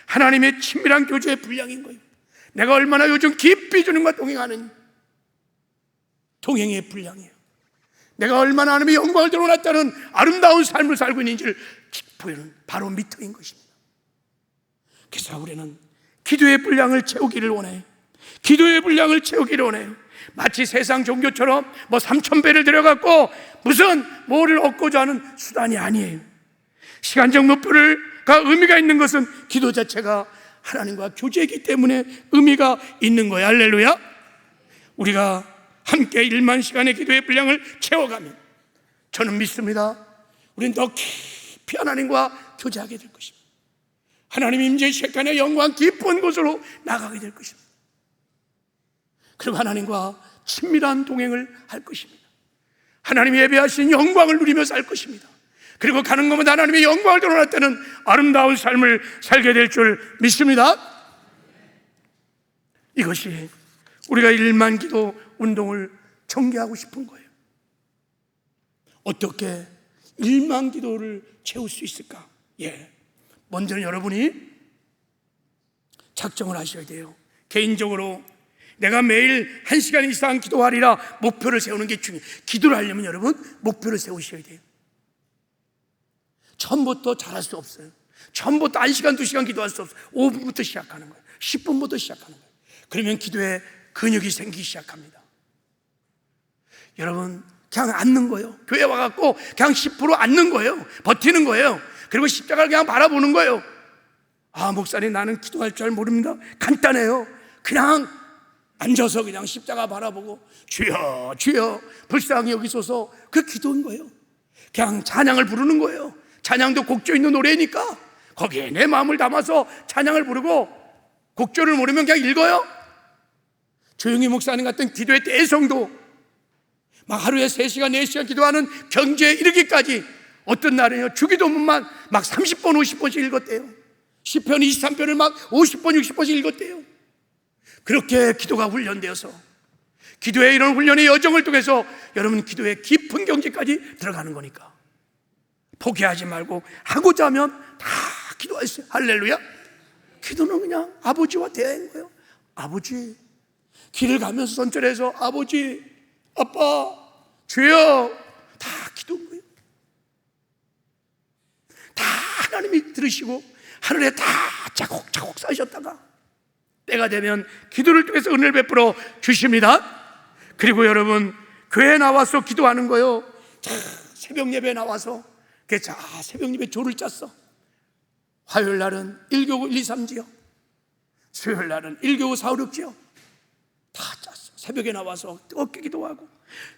하나님의 친밀한 교제의 분량인 거예요. 내가 얼마나 요즘 깊이 주님과 동행하는 동행의 분량이에요. 내가 얼마나 하나님의 영광을 드러났다는 아름다운 삶을 살고 있는지를 보이는 바로 미터인 것입니다. 그래서 우리는 기도의 분량을 채우기를 원해요. 기도의 분량을 채우기를 원해요. 마치 세상 종교처럼 3,000배를 들여갖고 무슨 뭐를 얻고자 하는 수단이 아니에요. 시간적 목표가 의미가 있는 것은 기도 자체가 하나님과 교제이기 때문에 의미가 있는 거예요. 할렐루야. 우리가 함께 1만 시간의 기도의 분량을 채워가면 저는 믿습니다, 우리는 더 깊이 하나님과 교제하게 될 것입니다. 하나님 임재의 shekinah 영광 깊은 곳으로 나가게 될 것입니다. 그리고 하나님과 친밀한 동행을 할 것입니다. 하나님이 예배하신 영광을 누리며 살 것입니다. 그리고 가는 곳마다 하나님의 영광을 드러났다는 아름다운 삶을 살게 될 줄 믿습니다. 이것이 우리가 1만 기도 운동을 전개하고 싶은 거예요. 어떻게 1만 기도를 채울 수 있을까? 먼저는 여러분이 작정을 하셔야 돼요. 개인적으로 내가 매일 1시간 이상 기도하리라 목표를 세우는 게 중요해요. 기도를 하려면 여러분 목표를 세우셔야 돼요. 처음부터 잘할 수 없어요. 처음부터 1시간, 2시간 기도할 수 없어. 5분부터 시작하는 거예요. 10분부터 시작하는 거예요. 그러면 기도에 근육이 생기기 시작합니다. 여러분, 그냥 앉는 거예요. 교회 와갖고 그냥 10% 앉는 거예요. 버티는 거예요. 그리고 십자가를 그냥 바라보는 거예요. 아, 목사님, 나는 기도할 줄 모릅니다. 간단해요. 그냥 앉아서 그냥 십자가 바라보고 주여 주여 불쌍히 여기소서, 그 기도인 거예요. 그냥 찬양을 부르는 거예요. 찬양도 곡조 있는 노래니까 거기에 내 마음을 담아서 찬양을 부르고, 곡조를 모르면 그냥 읽어요. 조용히 목사님 같은 기도의 대성도 막 하루에 3시간 4시간 기도하는 경지에 이르기까지 어떤 날은요 주기도문만 막 30번 50번씩 읽었대요. 시편 23편을 막 50번 60번씩 읽었대요. 그렇게 기도가 훈련되어서, 기도의 이런 훈련의 여정을 통해서 여러분 기도의 깊은 경지까지 들어가는 거니까 포기하지 말고 하고자 하면 다 기도하세요. 할렐루야. 기도는 그냥 아버지와 대화인 거예요. 아버지, 길을 가면서 선절해서 아버지, 아빠, 주여, 다 기도인 거예요. 다 하나님이 들으시고 하늘에 다 차곡차곡 쌓으셨다가 때가 되면 기도를 통해서 은혜를 베풀어 주십니다. 그리고 여러분, 교회에 나와서 기도하는 거요. 새벽 예배에 나와서 새벽 예배 조를 짰어. 화요일 날은 1교구 1, 2, 3지요. 수요일 날은 1교구 4, 5, 6지요. 다 짰어. 새벽에 나와서 뜨겁게 기도하고,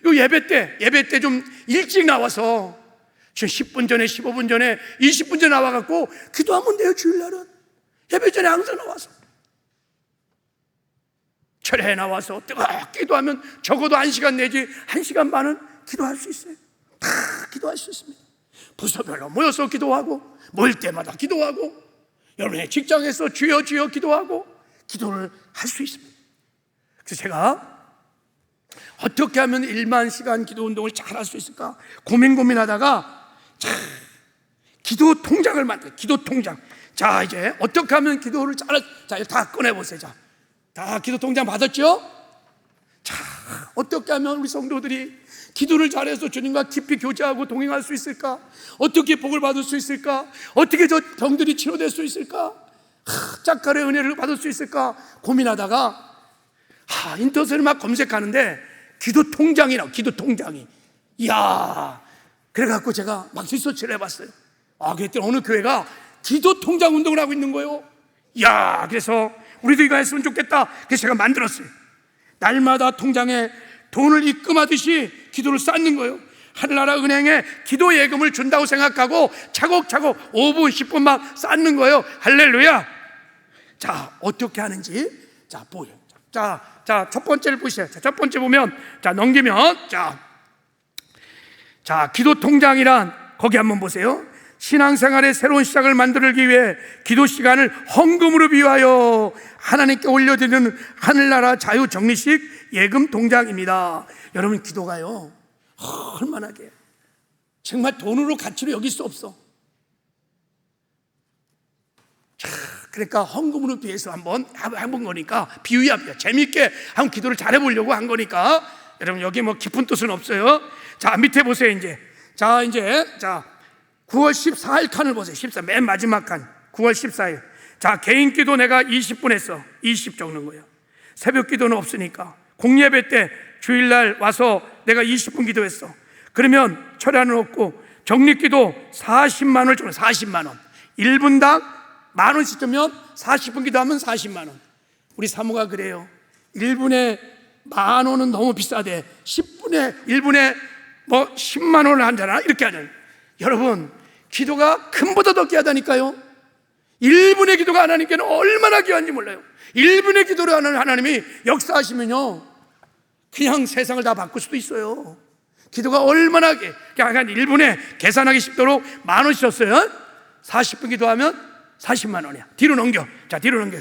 요 예배 때 좀 일찍 나와서 10분 전에, 15분 전에, 20분 전에 나와갖고 기도하면 돼요. 주일날은 예배 전에 항상 나와서 철회에 나와서 뜨겁게 기도하면 적어도 1시간 내지 1시간 반은 기도할 수 있어요. 다 기도할 수 있습니다. 부서별로 모여서 기도하고, 모일 때마다 기도하고, 여러분의 직장에서 주여 주여 기도하고 기도를 할 수 있습니다. 그래서 제가 어떻게 하면 1만 시간 기도 운동을 잘 할 수 있을까 고민하다가 기도 통장을 만들어요. 기도 통장. 자, 이제 어떻게 하면 기도를 자, 이거 다 꺼내보세요. 다 기도 통장 받았죠? 자, 어떻게 하면 우리 성도들이 기도를 잘해서 주님과 깊이 교제하고 동행할 수 있을까? 어떻게 복을 받을 수 있을까? 어떻게 저 병들이 치료될 수 있을까? 짝갈의 은혜를 받을 수 있을까? 고민하다가 인터넷을 막 검색하는데 기도 통장이 나와. 기도 통장이. 이야, 그래갖고 제가 막 리서치를 해봤어요. 그랬더니 어느 교회가 기도 통장 운동을 하고 있는 거예요. 이야, 그래서 우리도 이거 했으면 좋겠다. 그래서 제가 만들었어요. 날마다 통장에 돈을 입금하듯이 기도를 쌓는 거예요. 하늘나라 은행에 기도 예금을 준다고 생각하고 차곡차곡 5분 10분 막 쌓는 거예요. 할렐루야. 자, 어떻게 하는지 보여요. 자, 첫 번째를 보시죠. 첫 번째 보면, 넘기면, 기도 통장이란, 거기 한번 보세요. 신앙생활의 새로운 시작을 만들기 위해 기도 시간을 헌금으로 비유하여 하나님께 올려드리는 하늘나라 자유정리식 예금 통장입니다. 여러분, 기도가요, 얼마나게 정말 돈으로 가치로 여길 수 없어. 그러니까 헌금으로 비해서 한번 해본 거니까, 비유야. 재미있게 한번 기도를 잘해보려고 한 거니까, 여러분 여기 뭐 깊은 뜻은 없어요. 자, 밑에 보세요. 이제 9월 14일 칸을 보세요. 14, 맨 마지막 칸 9월 14일. 자, 개인 기도 내가 20분 했어. 20 적는 거예요. 새벽 기도는 없으니까 공예배 때 주일날 와서 내가 20분 기도했어. 그러면 철야는 없고 적립기도 40만 원을 주면 40만 원. 1분당 10,000원씩 주면 40분 기도하면 40만 원. 우리 사모가 그래요. 1분에 10,000원은 너무 비싸대. 1분에 뭐 10만 원을 한잖아. 이렇게 하잖아요. 여러분, 기도가 금보다 더 귀하다니까요. 1분의 기도가 하나님께는 얼마나 귀한지 몰라요. 1분의 기도로 하는 하나님이 역사하시면요, 그냥 세상을 다 바꿀 수도 있어요. 기도가 얼마나 그냥 1분에 계산하기 쉽도록 10,000원씩 줬어요. 40분 기도하면 40만 원이야. 뒤로 넘겨. 뒤로 넘겨.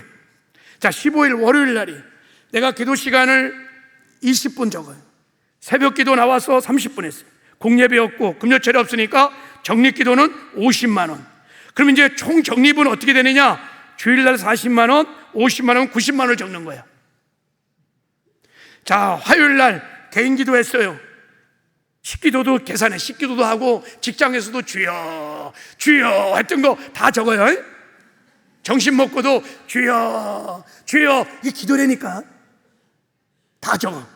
15일 월요일 날이 내가 기도 시간을 20분 적어요. 새벽 기도 나와서 30분 했어요. 공예배 없고 금요철이 없으니까 적립기도는 50만 원. 그럼 이제 총 적립은 어떻게 되느냐? 주일날 40만 원, 50만 원, 90만 원을 적는 거야. 자, 화요일 날 개인 기도 했어요. 식기도도 계산해. 식기도도 하고 직장에서도 주여 주여 했던 거 다 적어요. 점심 먹고도 주여 주여, 이게 기도라니까. 다 적어.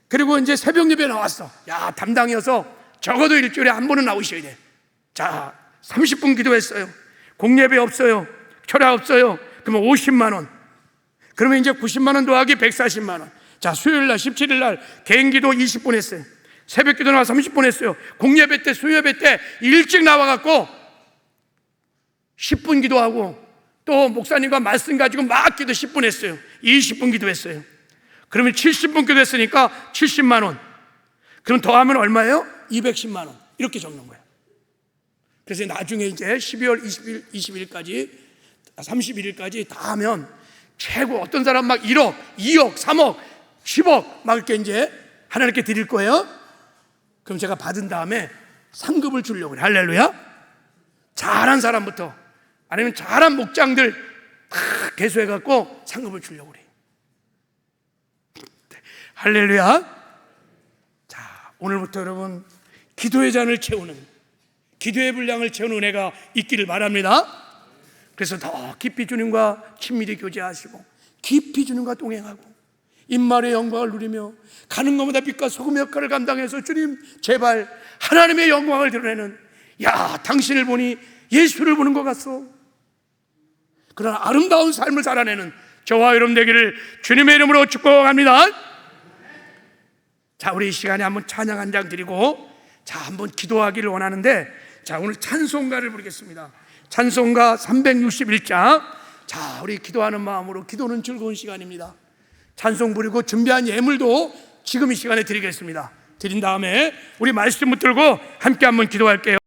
그리고 이제 새벽 예배 나왔어. 야, 담당이어서 적어도 일주일에 한 번은 나오셔야 돼. 자, 30분 기도했어요. 공예배 없어요. 철야 없어요. 그러면 50만 원. 그러면 이제 90만 원 더하기 140만 원. 자, 수요일 날 17일 날 개인기도 20분 했어요. 새벽 기도 나와 30분 했어요. 공예배 때, 수요예배 때 일찍 나와갖고 10분 기도하고 또 목사님과 말씀 가지고 막 기도 10분 했어요. 20분 기도했어요. 그러면 70분 기도했으니까 70만 원. 그럼 더하면 얼마예요? 210만 원. 이렇게 적는 거예요. 그래서 나중에 이제 12월 20일, 21일까지 31일까지 다 하면 최고, 어떤 사람 막 1억, 2억, 3억, 10억 막 이렇게 이제 하나님께 드릴 거예요. 그럼 제가 받은 다음에 상급을 주려고 그래요. 할렐루야. 잘한 사람부터, 아니면 잘한 목장들 다 개수해갖고 상급을 주려고 그래요. 할렐루야. 자, 오늘부터 여러분 기도의 잔을 채우는, 기도의 분량을 채우는 은혜가 있기를 바랍니다. 그래서 더 깊이 주님과 친밀히 교제하시고 깊이 주님과 동행하고 임마의 영광을 누리며 가는 것마다 빛과 소금 역할을 감당해서 주님 제발 하나님의 영광을 드러내는, 야, 당신을 보니 예수를 보는 것 같소, 그런 아름다운 삶을 살아내는 저와 여러분 되기를 주님의 이름으로 축복합니다. 자, 우리 이 시간에 한번 찬양 한 장 드리고 자, 한번 기도하기를 원하는데, 자, 오늘 찬송가를 부르겠습니다. 찬송가 361장. 자, 우리 기도하는 마음으로, 기도는 즐거운 시간입니다. 찬송 부르고 준비한 예물도 지금 이 시간에 드리겠습니다. 드린 다음에 우리 말씀 붙들고 함께 한번 기도할게요.